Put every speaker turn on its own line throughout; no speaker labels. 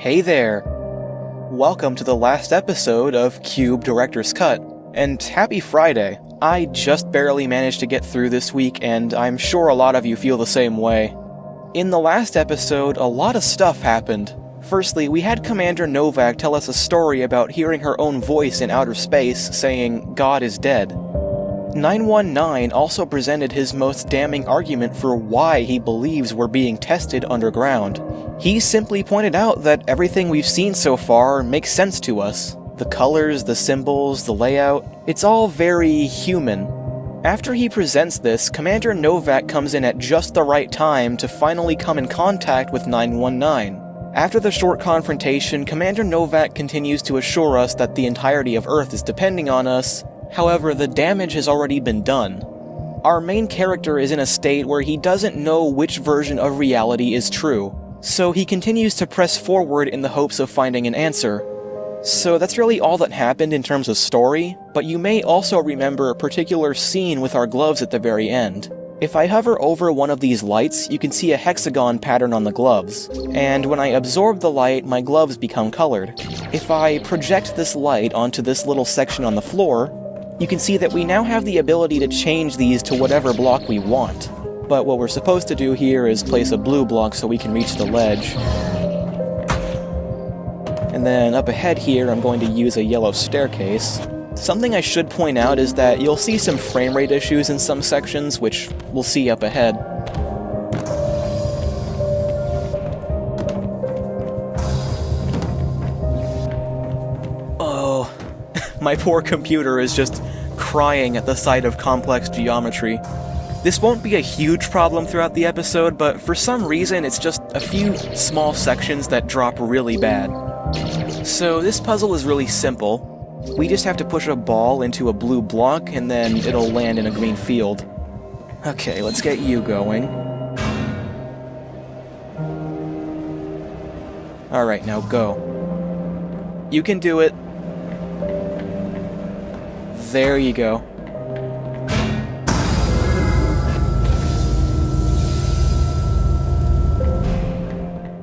Hey there! Welcome to the last episode of Q.U.B.E Director's Cut, and happy Friday! I just barely managed to get through this week, and I'm sure a lot of you feel the same way. In the last episode, a lot of stuff happened. Firstly, we had Commander Novak tell us a story about hearing her own voice in outer space saying, "God is dead." 919 also presented his most damning argument for why he believes we're being tested underground. He simply pointed out that everything we've seen so far makes sense to us. The colors, the symbols, the layout, it's all very human. After he presents this, Commander Novak comes in at just the right time to finally come in contact with 919. After the short confrontation, Commander Novak continues to assure us that the entirety of Earth is depending on us. However, the damage has already been done. Our main character is in a state where he doesn't know which version of reality is true, so he continues to press forward in the hopes of finding an answer. So that's really all that happened in terms of story, but you may also remember a particular scene with our gloves at the very end. If I hover over one of these lights, you can see a hexagon pattern on the gloves, and when I absorb the light, my gloves become colored. If I project this light onto this little section on the floor, you can see that we now have the ability to change these to whatever block we want. But what we're supposed to do here is place a blue block so we can reach the ledge. And then up ahead here, I'm going to use a yellow staircase. Something I should point out is that you'll see some frame rate issues in some sections, which we'll see up ahead. Oh, my poor computer is just crying at the sight of complex geometry. This won't be a huge problem throughout the episode, but for some reason it's just a few small sections that drop really bad. So this puzzle is really simple. We just have to push a ball into a blue block and then it'll land in a green field. Okay, let's get you going. Alright, now go. You can do it. There you go.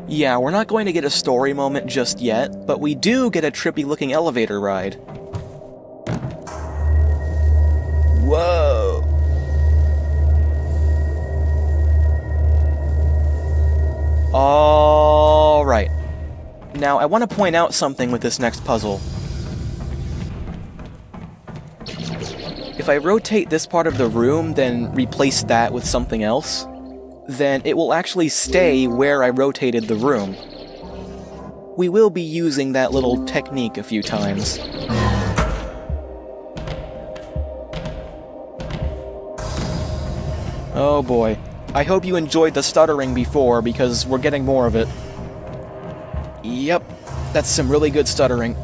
Yeah, we're not going to get a story moment just yet, but we do get a trippy-looking elevator ride. Whoa! Alright. Now, I want to point out something with this next puzzle. If I rotate this part of the room, then replace that with something else, then it will actually stay where I rotated the room. We will be using that little technique a few times. Oh boy. I hope you enjoyed the stuttering before, because we're getting more of it. Yep, that's some really good stuttering.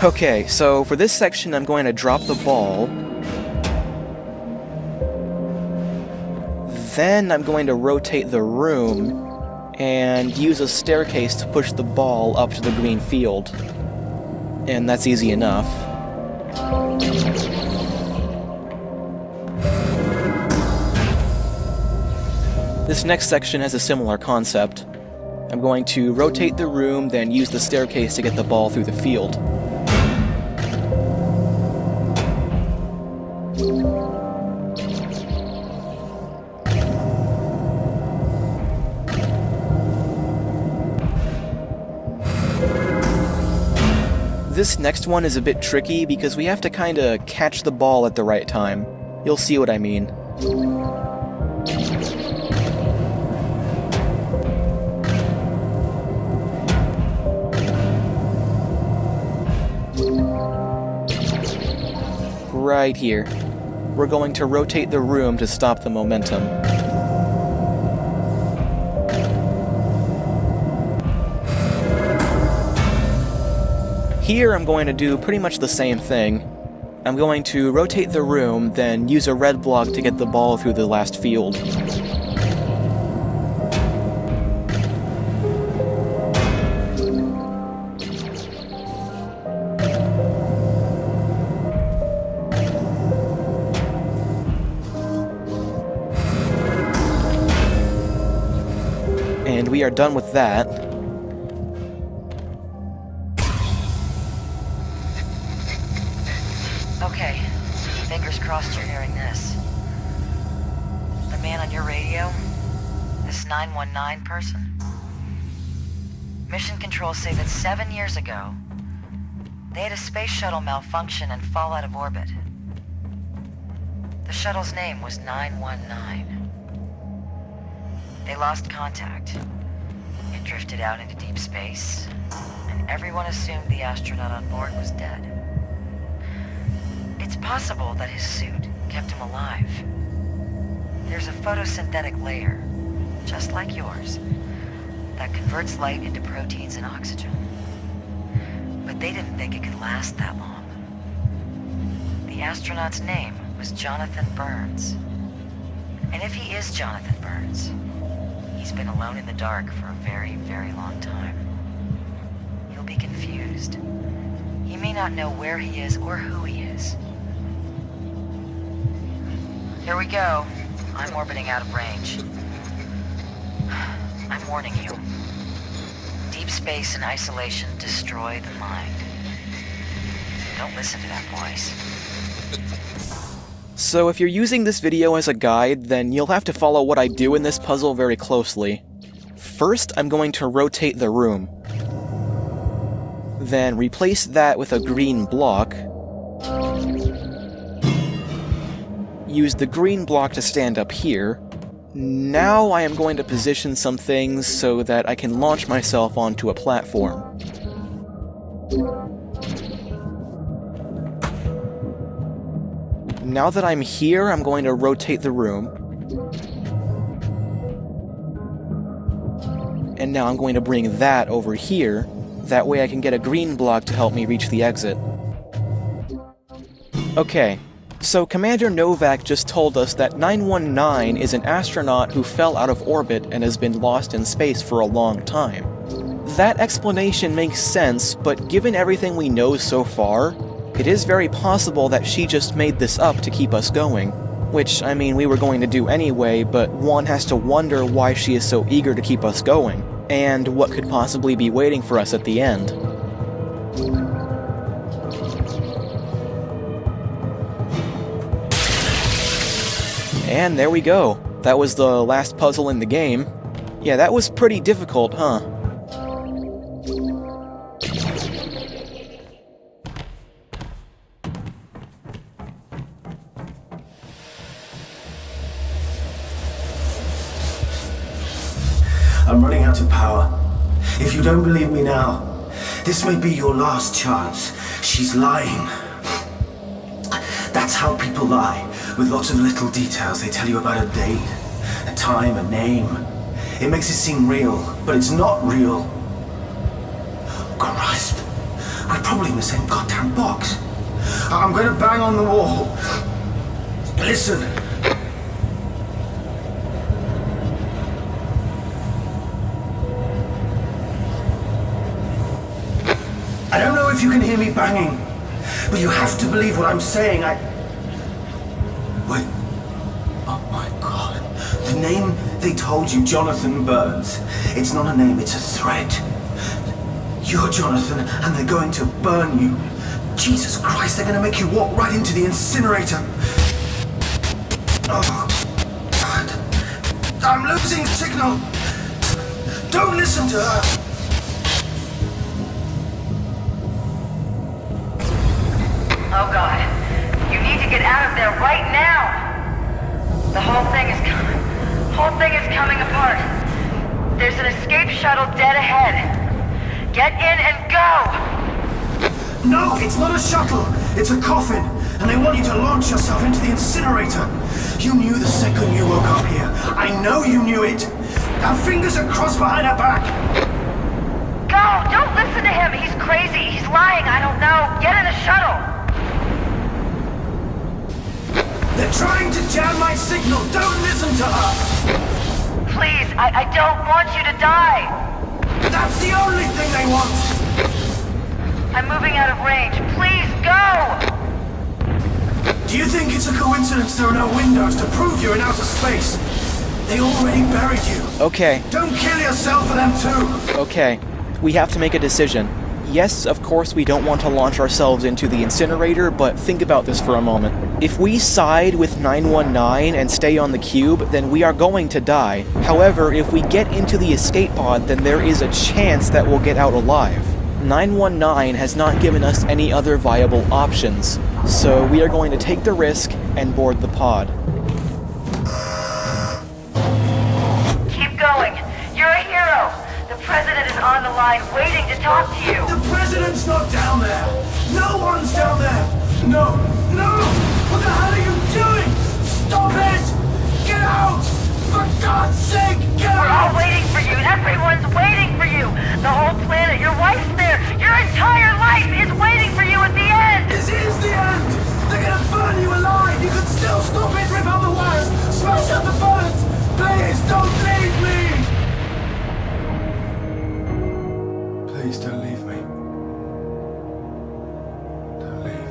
Okay, so for this section I'm going to drop the ball. Then I'm going to rotate the room and use a staircase to push the ball up to the green field. And that's easy enough. This next section has a similar concept. I'm going to rotate the room, then use the staircase to get the ball through the field. This next one is a bit tricky because we have to kinda catch the ball at the right time. You'll see what I mean. Right here. We're going to rotate the room to stop the momentum. Here I'm going to do pretty much the same thing. I'm going to rotate the room, then use a red block to get the ball through the last field. And we are done with that.
surprised you're hearing this. The man on your radio, this 919 person. Mission Control say that 7 years ago, they had a space shuttle malfunction and fall out of orbit. The shuttle's name was 919. They lost contact. It drifted out into deep space, and everyone assumed the astronaut on board was dead. It's possible that his suit kept him alive. There's a photosynthetic layer, just like yours, that converts light into proteins and oxygen. But they didn't think it could last that long. The astronaut's name was Jonathan Burns. And if he is Jonathan Burns, he's been alone in the dark for a very, very long time. He'll be confused. He may not know where he is or who he is. Here we go. I'm orbiting out of range. I'm warning you. Deep space and isolation destroy the mind. Don't listen to that voice.
So if you're using this video as a guide, then you'll have to follow what I do in this puzzle very closely. First, I'm going to rotate the room. Then replace that with a green block. Use the green block to stand up here. Now I am going to position some things so that I can launch myself onto a platform. Now that I'm here, I'm going to rotate the room. And now I'm going to bring that over here. That way I can get a green block to help me reach the exit. Okay, so Commander Novak just told us that 919 is an astronaut who fell out of orbit and has been lost in space for a long time. That explanation makes sense, but given everything we know so far, it is very possible that she just made this up to keep us going. Which, I mean, we were going to do anyway, but one has to wonder why she is so eager to keep us going, and what could possibly be waiting for us at the end. And there we go. That was the last puzzle in the game. Yeah, that was pretty difficult, huh?
I'm running out of power. If you don't believe me now, this may be your last chance. She's lying. That's how people lie, with lots of little details. They tell you about a date, a time, a name. It makes it seem real, but it's not real. Christ, I'm probably in the same goddamn box. I'm going to bang on the wall. Listen. I don't know if you can hear me banging, but you have to believe what I'm saying. Wait. Oh my God. The name they told you, Jonathan Burns. It's not a name, it's a threat. You're Jonathan, and they're going to burn you. Jesus Christ, they're going to make you walk right into the incinerator. Oh, God. I'm losing signal. Don't listen to her.
Oh God, you need to get out of there right now! The whole thing is coming apart. There's an escape shuttle dead ahead. Get in and go!
No, it's not a shuttle. It's a coffin. And they want you to launch yourself into the incinerator. You knew the second you woke up here. I know you knew it. Our fingers are crossed behind our back.
Go! Don't listen to him! He's crazy! He's lying! I don't know! Get in the shuttle!
They're trying to jam my signal. Don't listen to her.
Please, I don't want you to die.
That's the only thing they want.
I'm moving out of range. Please, go!
Do you think it's a coincidence there are no windows to prove you're in outer space? They already buried you.
Okay.
Don't kill yourself for them too.
Okay. We have to make a decision. Yes, of course we don't want to launch ourselves into the incinerator, but think about this for a moment. If we side with 919 and stay on the cube, then we are going to die. However, if we get into the escape pod, then there is a chance that we'll get out alive. 919 has not given us any other viable options, so we are going to take the risk and board the pod.
Keep going. You're a hero. The president is on the line waiting to talk to you.
The president's not down there! No one's down there! No! No! What the hell are you doing? Stop it! Get out! For God's sake, get
We're all
out!
waiting for you. Everyone's waiting for you. The whole planet, your wife's there. Your entire life is waiting for you at the end.
This is the end! They're gonna burn you alive! You can still stop it! Rip out the wires! Smash out the bullets! Please don't leave me! Please don't leave me. Don't leave.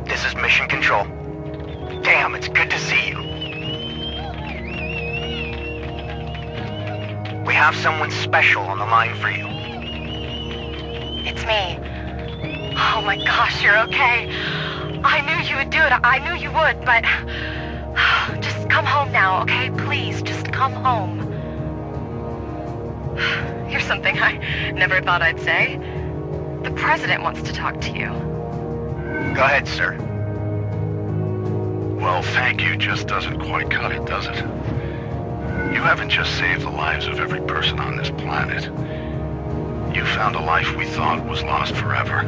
This is Mission Control. Damn, it's good to see you. We have someone special on the line for you.
It's me. Oh my gosh, you're okay. I knew you would do it. I knew you would, but... Just come home now, okay? Please, just come home. Here's something I never thought I'd say. The president wants to talk to you.
Go ahead, sir.
Well, thank you just doesn't quite cut it, does it? You haven't just saved the lives of every person on this planet. You found a life we thought was lost forever.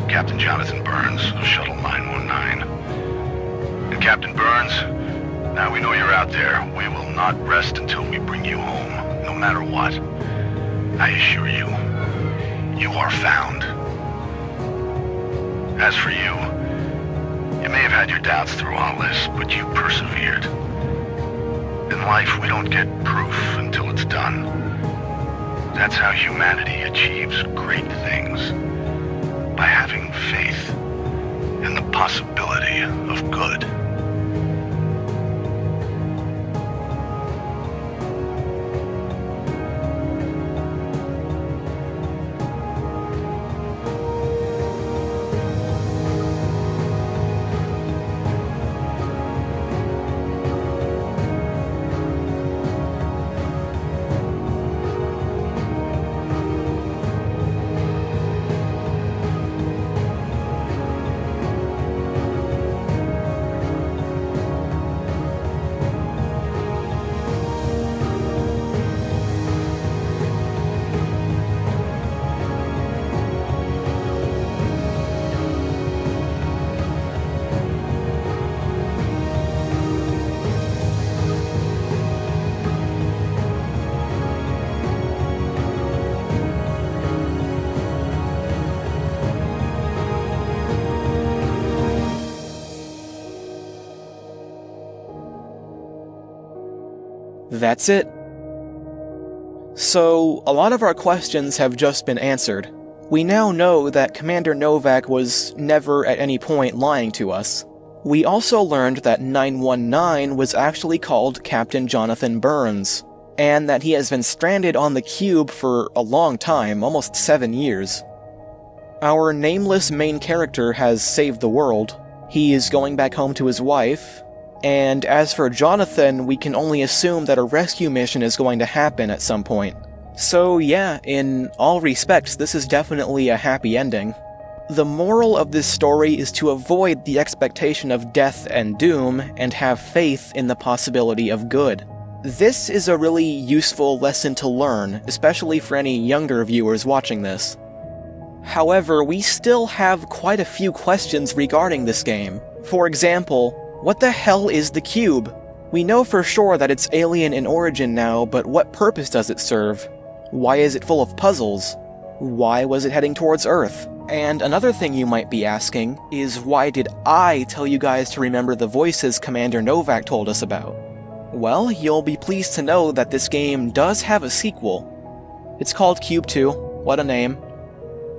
Captain Jonathan Burns of Shuttle 919. And Captain Burns, now we know you're out there. We will not rest until we bring you home, no matter what. I assure you, you are found. As for you, you may have had your doubts through all this, but you persevered. In life, we don't get proof until it's done. That's how humanity achieves great things. By having faith in the possibility of good.
That's it. So, a lot of our questions have just been answered. We now know that Commander Novak was never at any point lying to us. We also learned that 919 was actually called Captain Jonathan Burns, and that he has been stranded on the cube for a long time, almost 7 years. Our nameless main character has saved the world. He is going back home to his wife, and as for Jonathan, we can only assume that a rescue mission is going to happen at some point. So yeah, in all respects, this is definitely a happy ending. The moral of this story is to avoid the expectation of death and doom, and have faith in the possibility of good. This is a really useful lesson to learn, especially for any younger viewers watching this. However, we still have quite a few questions regarding this game. For example, what the hell is the Q.U.B.E? We know for sure that it's alien in origin now, but what purpose does it serve? Why is it full of puzzles? Why was it heading towards Earth? And another thing you might be asking is, why did I tell you guys to remember the voices Commander Novak told us about? Well, you'll be pleased to know that this game does have a sequel. It's called Q.U.B.E, what a name.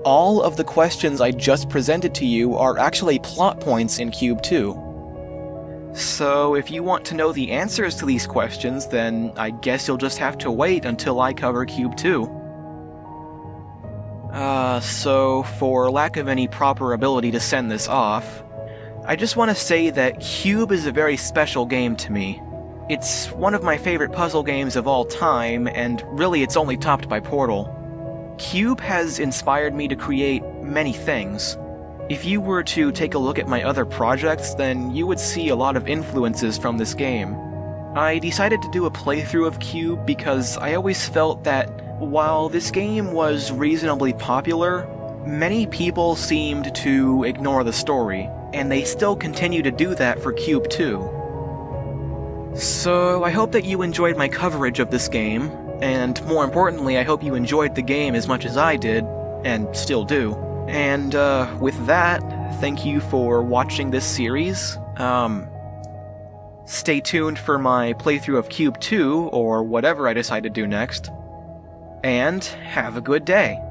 All of the questions I just presented to you are actually plot points in Q.U.B.E 2. So if you want to know the answers to these questions, then I guess you'll just have to wait until I cover Q.U.B.E 2. So for lack of any proper ability to send this off, I just want to say that Q.U.B.E is a very special game to me. It's one of my favorite puzzle games of all time, and really it's only topped by Portal. Q.U.B.E has inspired me to create many things. If you were to take a look at my other projects, then you would see a lot of influences from this game. I decided to do a playthrough of Q.U.B.E because I always felt that while this game was reasonably popular, many people seemed to ignore the story, and they still continue to do that for Q.U.B.E 2. So I hope that you enjoyed my coverage of this game, and more importantly, I hope you enjoyed the game as much as I did, and still do. And with that, thank you for watching this series. Stay tuned for my playthrough of Q.U.B.E 2, or whatever I decide to do next. And have a good day.